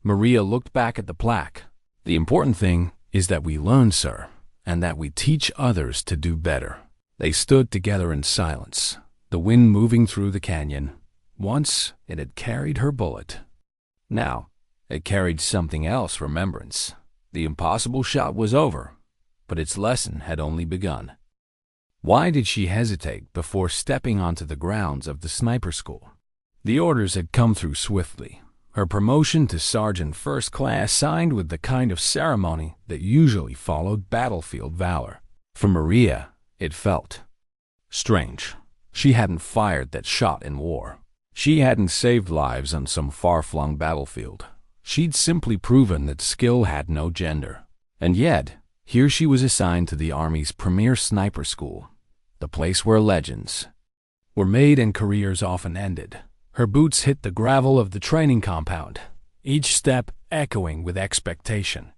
Maria looked back at the plaque. The important thing is that we learn, sir, and that we teach others to do better. They stood together in silence, the wind moving through the canyon. Once it had carried her bullet. Now it carried something else, remembrance. The impossible shot was over, but its lesson had only begun. Why did she hesitate before stepping onto the grounds of the sniper school? The orders had come through swiftly. Her promotion to Sergeant First Class signed with the kind of ceremony that usually followed battlefield valor. For Maria, it felt strange. She hadn't fired that shot in war. She hadn't saved lives on some far-flung battlefield. She'd simply proven that skill had no gender. And yet, here she was assigned to the Army's premier sniper school, the place where legends were made and careers often ended. Her boots hit the gravel of the training compound, each step echoing with expectation.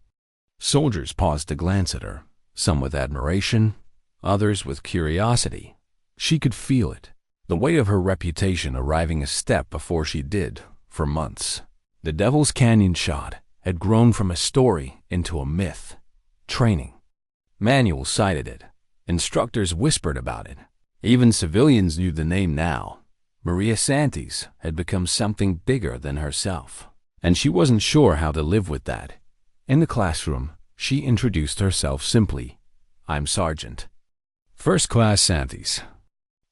Soldiers paused to glance at her, some with admiration, others with curiosity. She could feel it, the weight of her reputation arriving a step before she did, for months. The Devil's Canyon shot had grown from a story into a myth. Training manuals cited it. Instructors whispered about it. Even civilians knew the name now. Maria Santis had become something bigger than herself, and she wasn't sure how to live with that. In the classroom, she introduced herself simply. I'm Sergeant First Class Santis.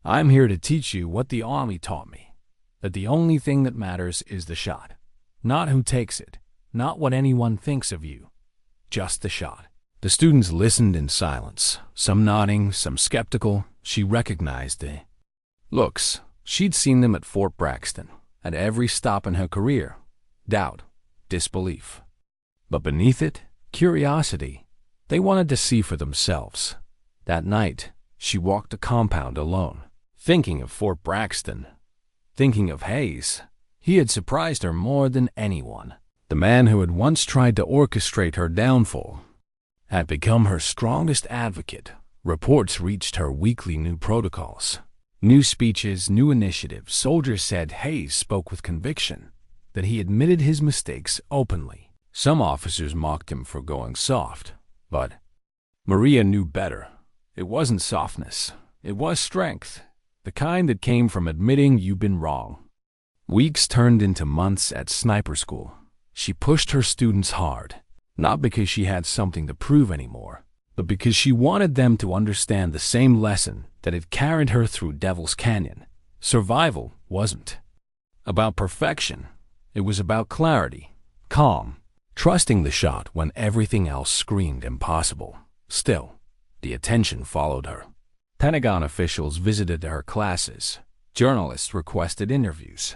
I'm here to teach you what the Army taught me, that the only thing that matters is the shot. Not who takes it, not what anyone thinks of you, just the shot. The students listened in silence, some nodding, some skeptical. She recognized the looks. She'd seen them at Fort Braxton, at every stop in her career. Doubt, disbelief. But beneath it, curiosity. They wanted to see for themselves. That night, she walked the compound alone, thinking of Fort Braxton, thinking of Hayes. He had surprised her more than anyone. The man who had once tried to orchestrate her downfall had become her strongest advocate. Reports reached her weekly new protocols. New speeches, new initiatives. Soldiers said Hayes spoke with conviction, that he admitted his mistakes openly. Some officers mocked him for going soft, but Maria knew better. It wasn't softness. It was strength, the kind that came from admitting you've been wrong. Weeks turned into months at sniper school. She pushed her students hard, not because she had something to prove anymore, but because she wanted them to understand the same lesson that had carried her through Devil's Canyon. Survival wasn't about perfection. It was about clarity, calm, trusting the shot when everything else screamed impossible. Still, the attention followed her. Pentagon officials visited her classes. Journalists requested interviews.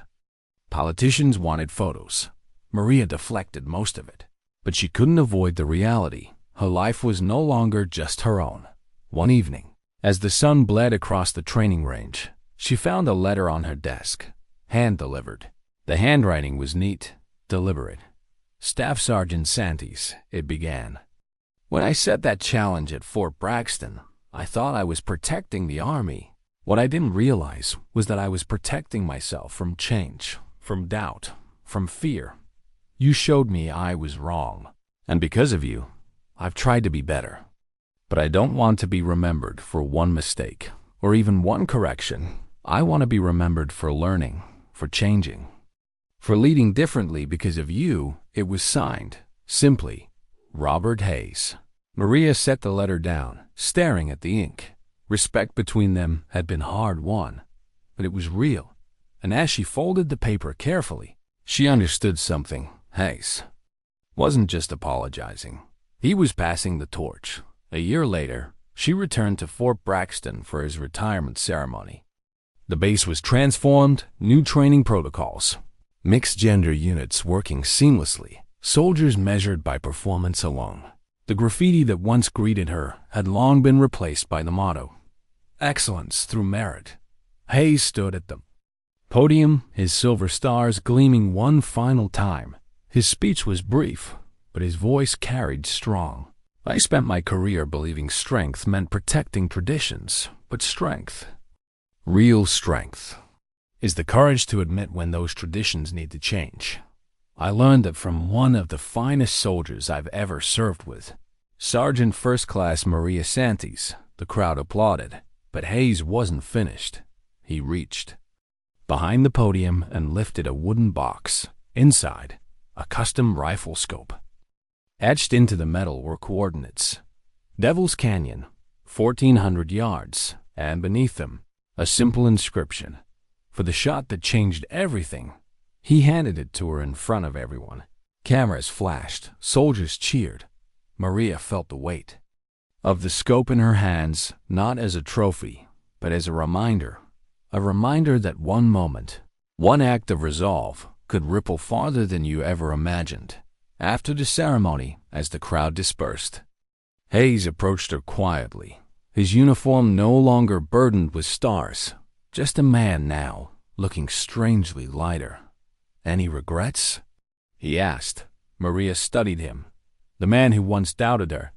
Politicians wanted photos. Maria deflected most of it, but she couldn't avoid the reality. Her life was no longer just her own. One evening, as the sun bled across the training range, she found a letter on her desk, hand-delivered. The handwriting was neat, deliberate. Staff Sergeant Santis, it began. When I set that challenge at Fort Braxton, I thought I was protecting the army. What I didn't realize was that I was protecting myself from change, from doubt, from fear. You showed me I was wrong, and because of you, I've tried to be better. But I don't want to be remembered for one mistake, or even one correction. I want to be remembered for learning, for changing, for leading differently. Because of you, it was signed, simply, Robert Hayes. Maria set the letter down, staring at the ink. Respect between them had been hard-won, but it was real, and as she folded the paper carefully, she understood something. Hayes wasn't just apologizing. He was passing the torch. A year later, she returned to Fort Braxton for his retirement ceremony. The base was transformed, new training protocols, mixed-gender units working seamlessly, soldiers measured by performance alone. The graffiti that once greeted her had long been replaced by the motto, "Excellence through merit." Hayes stood at the podium, his silver stars gleaming one final time. His speech was brief, but his voice carried strong. I spent my career believing strength meant protecting traditions, but strength, real strength, is the courage to admit when those traditions need to change. I learned that from one of the finest soldiers I've ever served with, Sergeant First Class Maria Santis. The crowd applauded, but Hayes wasn't finished. He reached behind the podium and lifted a wooden box. Inside, a custom rifle scope. Etched into the metal were coordinates. Devil's Canyon, 1,400 yards, and beneath them, a simple inscription. For the shot that changed everything. He handed it to her in front of everyone. Cameras flashed, soldiers cheered. Maria felt the weight of the scope in her hands, not as a trophy, but as a reminder that one moment, one act of resolve, could ripple farther than you ever imagined. After the ceremony, as the crowd dispersed, Hayes approached her quietly, his uniform no longer burdened with stars, just a man now, looking strangely lighter. "Any regrets?" he asked. Maria studied him. The man who once doubted her.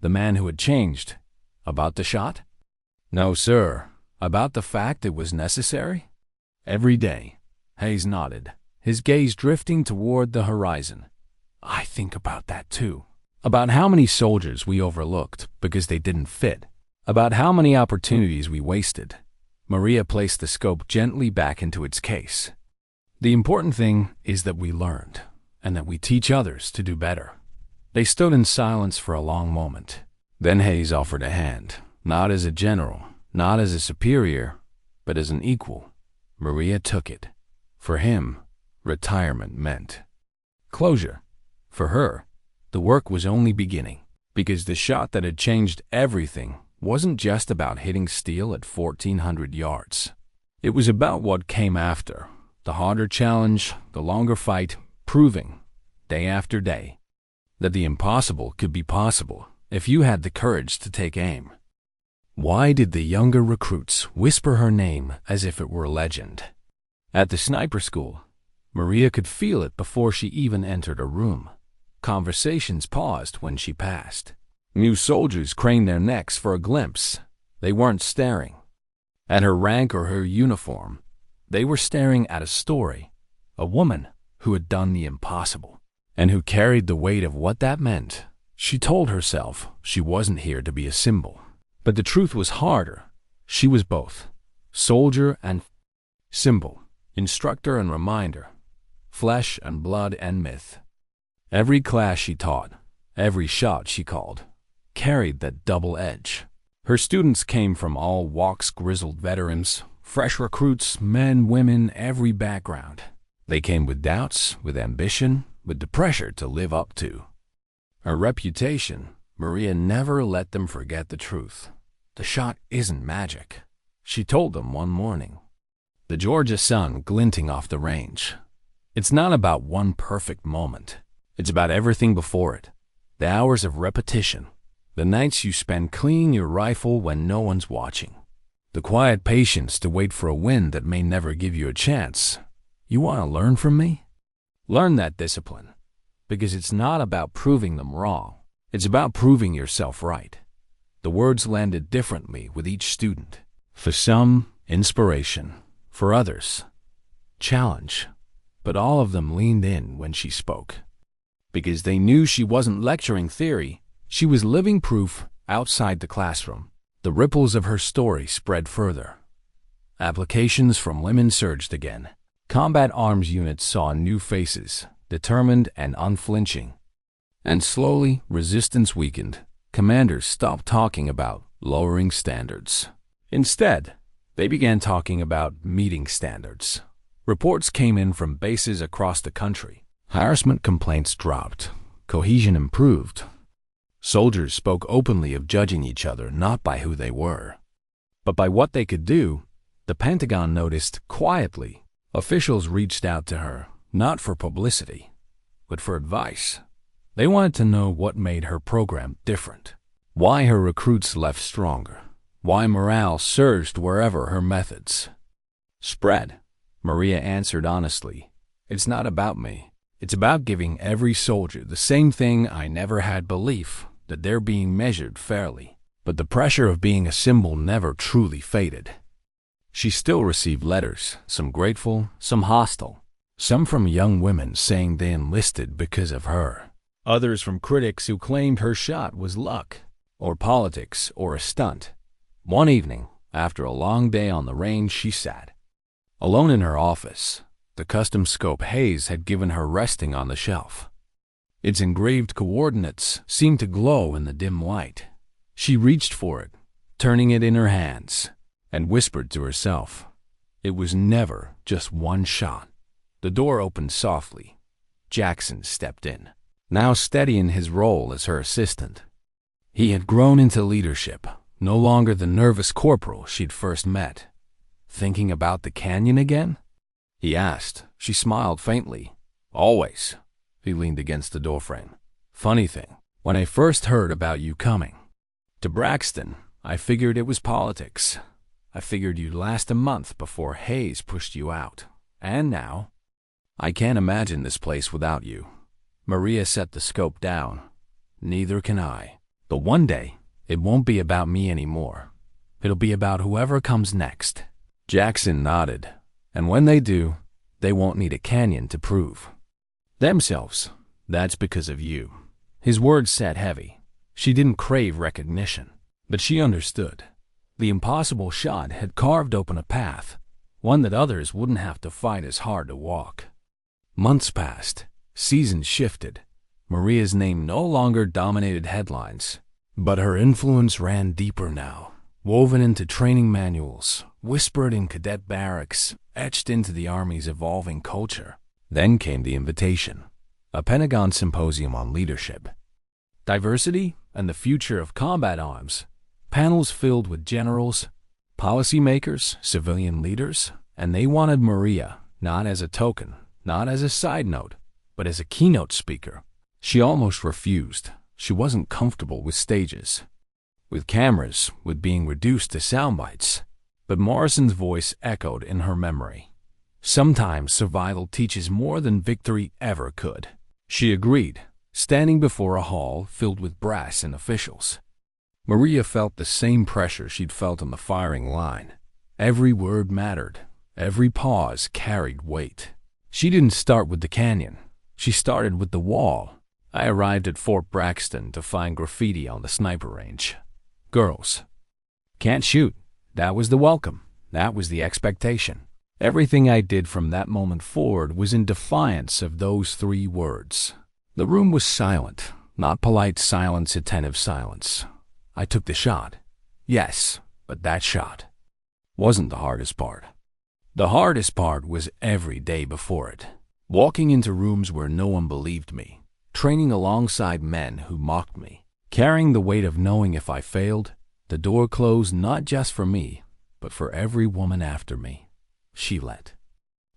The man who had changed. About the shot? "No, sir." "About the fact it was necessary?" "Every day." Hayes nodded, his gaze drifting toward the horizon. "I think about that too. About how many soldiers we overlooked because they didn't fit. About how many opportunities we wasted." Maria placed the scope gently back into its case. "The important thing is that we learned, and that we teach others to do better." They stood in silence for a long moment. Then Hayes offered a hand, not as a general, not as a superior, but as an equal. Maria took it. For him, retirement meant closure. For her, the work was only beginning, because the shot that had changed everything wasn't just about hitting steel at 1,400 yards. It was about what came after. The harder challenge, the longer fight, proving, day after day, that the impossible could be possible if you had the courage to take aim. Why did the younger recruits whisper her name as if it were legend? At the sniper school, Maria could feel it before she even entered a room. Conversations paused when she passed. New soldiers craned their necks for a glimpse. They weren't staring at her rank or her uniform. They were staring at a story, a woman who had done the impossible, and who carried the weight of what that meant. She told herself she wasn't here to be a symbol. But the truth was harder. She was both, soldier and symbol, instructor and reminder, flesh and blood and myth. Every class she taught, every shot she called, carried that double edge. Her students came from all walks, grizzled veterans, fresh recruits, men, women, every background. They came with doubts, with ambition, with the pressure to live up to. Her reputation, Maria never let them forget the truth. The shot isn't magic, she told them one morning. The Georgia sun glinting off the range. It's not about one perfect moment. It's about everything before it. The hours of repetition. The nights you spend cleaning your rifle when no one's watching. The quiet patience to wait for a wind that may never give you a chance. You want to learn from me? Learn that discipline. Because it's not about proving them wrong. It's about proving yourself right. The words landed differently with each student. For some, inspiration. For others, challenge. But all of them leaned in when she spoke. Because they knew she wasn't lecturing theory, she was living proof outside the classroom. The ripples of her story spread further. Applications from women surged again. Combat arms units saw new faces, determined and unflinching. And slowly, resistance weakened. Commanders stopped talking about lowering standards. Instead, they began talking about meeting standards. Reports came in from bases across the country. Harassment complaints dropped. Cohesion improved. Soldiers spoke openly of judging each other not by who they were, but by what they could do. The Pentagon noticed quietly. Officials reached out to her, not for publicity, but for advice. They wanted to know what made her program different, why her recruits left stronger, why morale surged wherever her methods spread. Maria answered honestly, "It's not about me. It's about giving every soldier the same thing. I never had belief that they're being measured fairly." But the pressure of being a symbol never truly faded. She still received letters, some grateful, some hostile, some from young women saying they enlisted because of her, others from critics who claimed her shot was luck, or politics, or a stunt. One evening, after a long day on the range, she sat alone in her office. The custom scope Hayes had given her resting on the shelf. Its engraved coordinates seemed to glow in the dim light. She reached for it, turning it in her hands, and whispered to herself, "It was never just one shot." The door opened softly. Jackson stepped in, now steady in his role as her assistant. He had grown into leadership, no longer the nervous corporal she'd first met. "Thinking about the canyon again?" he asked. She smiled faintly. "Always." He leaned against the doorframe. "Funny thing, when I first heard about you coming to Braxton, I figured it was politics. I figured you'd last a month before Hayes pushed you out. And now, I can't imagine this place without you." Maria set the scope down. "Neither can I. But one day, it won't be about me anymore. It'll be about whoever comes next." Jackson nodded. "And when they do, they won't need a canyon to prove themselves. That's because of you." His words sat heavy. She didn't crave recognition, but she understood. The impossible shot had carved open a path, one that others wouldn't have to fight as hard to walk. Months passed. Seasons shifted. Maria's name no longer dominated headlines, but her influence ran deeper now, woven into training manuals, whispered in cadet barracks, etched into the Army's evolving culture. Then came the invitation, a Pentagon symposium on leadership, diversity, and the future of combat arms. Panels filled with generals, policymakers, civilian leaders, and they wanted Maria, not as a token, not as a side note, but as a keynote speaker. She almost refused. She wasn't comfortable with stages, with cameras, with being reduced to sound bites. But Morrison's voice echoed in her memory. "Sometimes survival teaches more than victory ever could." She agreed, standing before a hall filled with brass and officials. Maria felt the same pressure she'd felt on the firing line. Every word mattered. Every pause carried weight. She didn't start with the canyon. She started with the wall. "I arrived at Fort Braxton to find graffiti on the sniper range. Girls can't shoot. That was the welcome. That was the expectation. Everything I did from that moment forward was in defiance of those 3 words." The room was silent, not polite silence, attentive silence. I took the shot. Yes, but that shot wasn't the hardest part. The hardest part was every day before it. Walking into rooms where no one believed me, training alongside men who mocked me, carrying the weight of knowing if I failed, the door closed not just for me, but for every woman after me. She let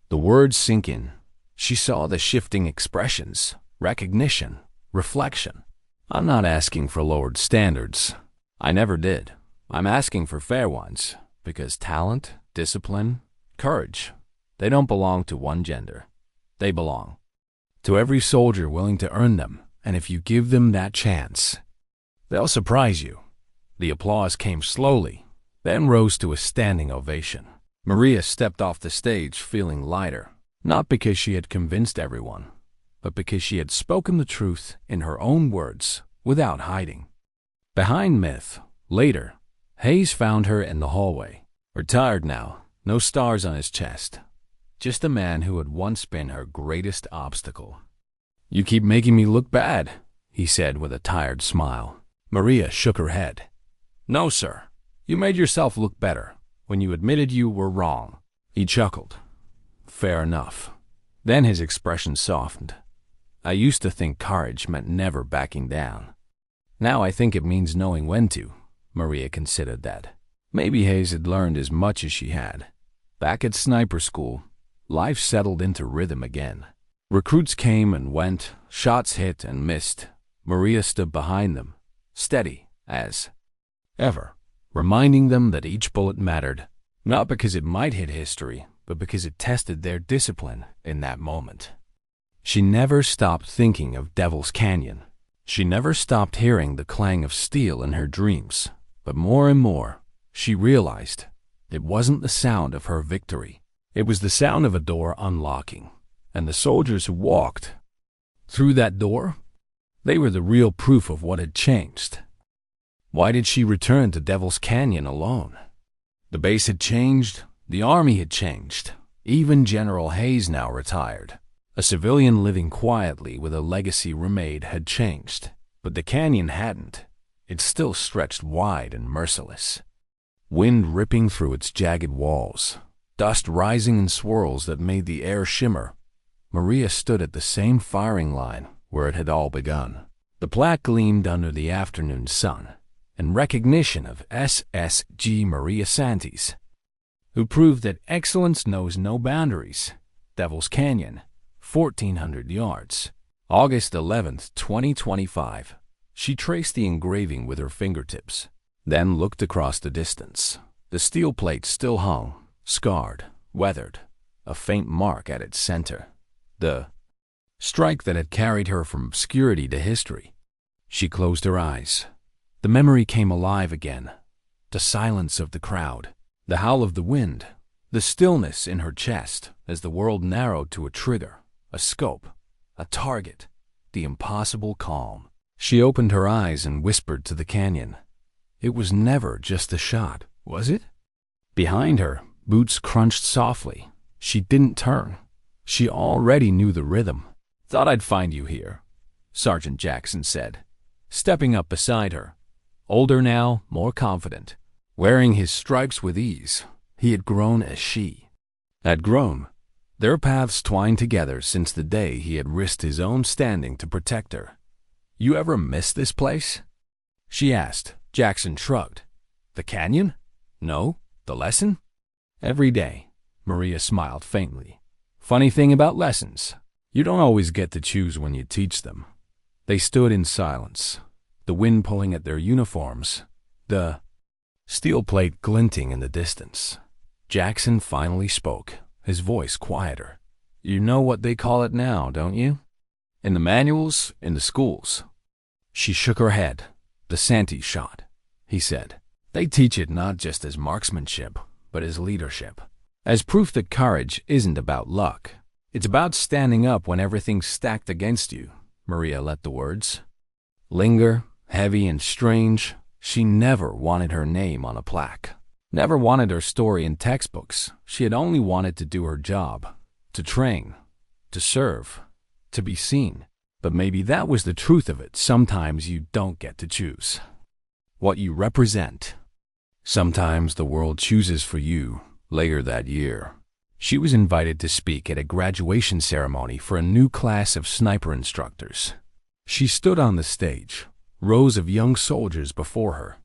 the words sink in. She saw the shifting expressions, recognition, reflection. "I'm not asking for lowered standards. I never did. I'm asking for fair ones, because talent, discipline, courage, they don't belong to one gender. They belong to every soldier willing to earn them, and if you give them that chance, they'll surprise you. The applause came slowly, then rose to a standing ovation. Maria stepped off the stage feeling lighter, not because she had convinced everyone, but because she had spoken the truth in her own words without hiding. Behind Myth, later, Hayes found her in the hallway. Retired now, no stars on his chest. Just a man who had once been her greatest obstacle. "You keep making me look bad," he said with a tired smile. Maria shook her head. "No, sir. You made yourself look better when you admitted you were wrong." He chuckled. "Fair enough." Then his expression softened. "I used to think courage meant never backing down. Now I think it means knowing when to." Maria considered that. Maybe Hayes had learned as much as she had. Back at sniper school, life settled into rhythm again. Recruits came and went, shots hit and missed. Maria stood behind them, steady as ever, reminding them that each bullet mattered, not because it might hit history, but because it tested their discipline in that moment. She never stopped thinking of Devil's Canyon. She never stopped hearing the clang of steel in her dreams, but more and more, she realized it wasn't the sound of her victory. It was the sound of a door unlocking, and the soldiers who walked through that door, they were the real proof of what had changed. Why did she return to Devil's Canyon alone? The base had changed, the army had changed, even General Hayes, now retired. A civilian living quietly with a legacy remade, had changed, but the canyon hadn't. It still stretched wide and merciless. Wind ripping through its jagged walls, dust rising in swirls that made the air shimmer. Maria stood at the same firing line where it had all begun. The plaque gleamed under the afternoon sun, in recognition of SSG Maria Santis, who proved that excellence knows no boundaries. Devil's Canyon, 1,400 yards. August 11th, 2025. She traced the engraving with her fingertips, then looked across the distance. The steel plate still hung, scarred, weathered, a faint mark at its center. The strike that had carried her from obscurity to history. She closed her eyes. The memory came alive again. The silence of the crowd, the howl of the wind, the stillness in her chest as the world narrowed to a trigger, a scope, a target, the impossible calm. She opened her eyes and whispered to the canyon. It was never just a shot, was it? Behind her, boots crunched softly. She didn't turn. She already knew the rhythm. "Thought I'd find you here," Sergeant Jackson said, stepping up beside her. Older now, more confident. Wearing his stripes with ease, he had grown as she had grown. Their paths twined together since the day he had risked his own standing to protect her. "You ever miss this place?" she asked. Jackson shrugged. "The canyon? No. The lesson?" "Every day." Maria smiled faintly. "Funny thing about lessons, you don't always get to choose when you teach them." They stood in silence, the wind pulling at their uniforms, the steel plate glinting in the distance. Jackson finally spoke, his voice quieter. "You know what they call it now, don't you? In the manuals, in the schools." She shook her head. "The Santis shot," he said. "They teach it not just as marksmanship, but as leadership. As proof that courage isn't about luck. It's about standing up when everything's stacked against you." Maria let the words linger, heavy and strange. She never wanted her name on a plaque. Never wanted her story in textbooks. She had only wanted to do her job. To train. To serve. To be seen. But maybe that was the truth of it. Sometimes you don't get to choose what you represent. Sometimes the world chooses for you. Later that year, she was invited to speak at a graduation ceremony for a new class of sniper instructors. She stood on the stage, rows of young soldiers before her,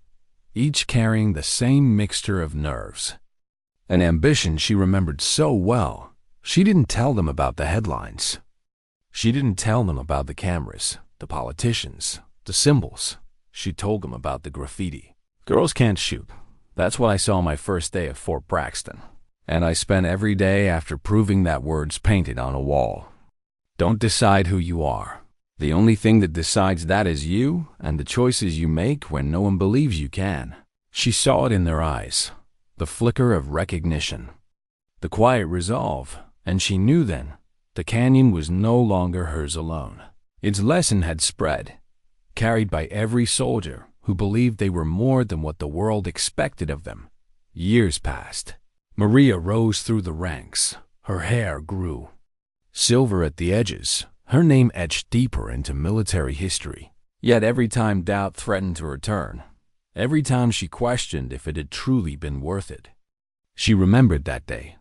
each carrying the same mixture of nerves. An ambition she remembered so well. She didn't tell them about the headlines. She didn't tell them about the cameras, the politicians, the symbols. She told them about the graffiti. "Girls can't shoot. That's what I saw my first day at Fort Braxton. And I spent every day after proving that words painted on a wall. Don't decide who you are. The only thing that decides that is you and the choices you make when no one believes you can. She saw it in their eyes, the flicker of recognition, the quiet resolve, and she knew then the canyon was no longer hers alone. Its lesson had spread, carried by every soldier who believed they were more than what the world expected of them. Years passed. Maria rose through the ranks. Her hair grew silver at the edges, her name etched deeper into military history. Yet every time doubt threatened to return, every time she questioned if it had truly been worth it, she remembered that day.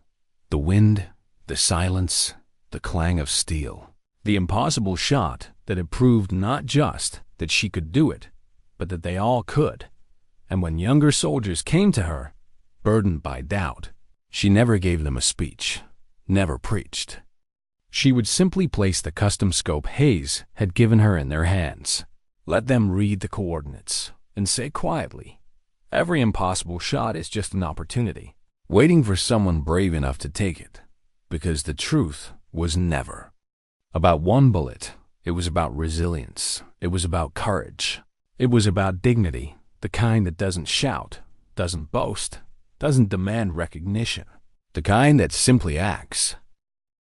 The wind, the silence, the clang of steel. The impossible shot that had proved not just that she could do it, but that they all could. And when younger soldiers came to her, burdened by doubt, she never gave them a speech, never preached. She would simply place the custom scope Hayes had given her in their hands, let them read the coordinates, and say quietly, "Every impossible shot is just an opportunity," waiting for someone brave enough to take it, because the truth was never about one bullet. It was about resilience. It was about courage. It was about dignity, the kind that doesn't shout, doesn't boast, doesn't demand recognition, the kind that simply acts.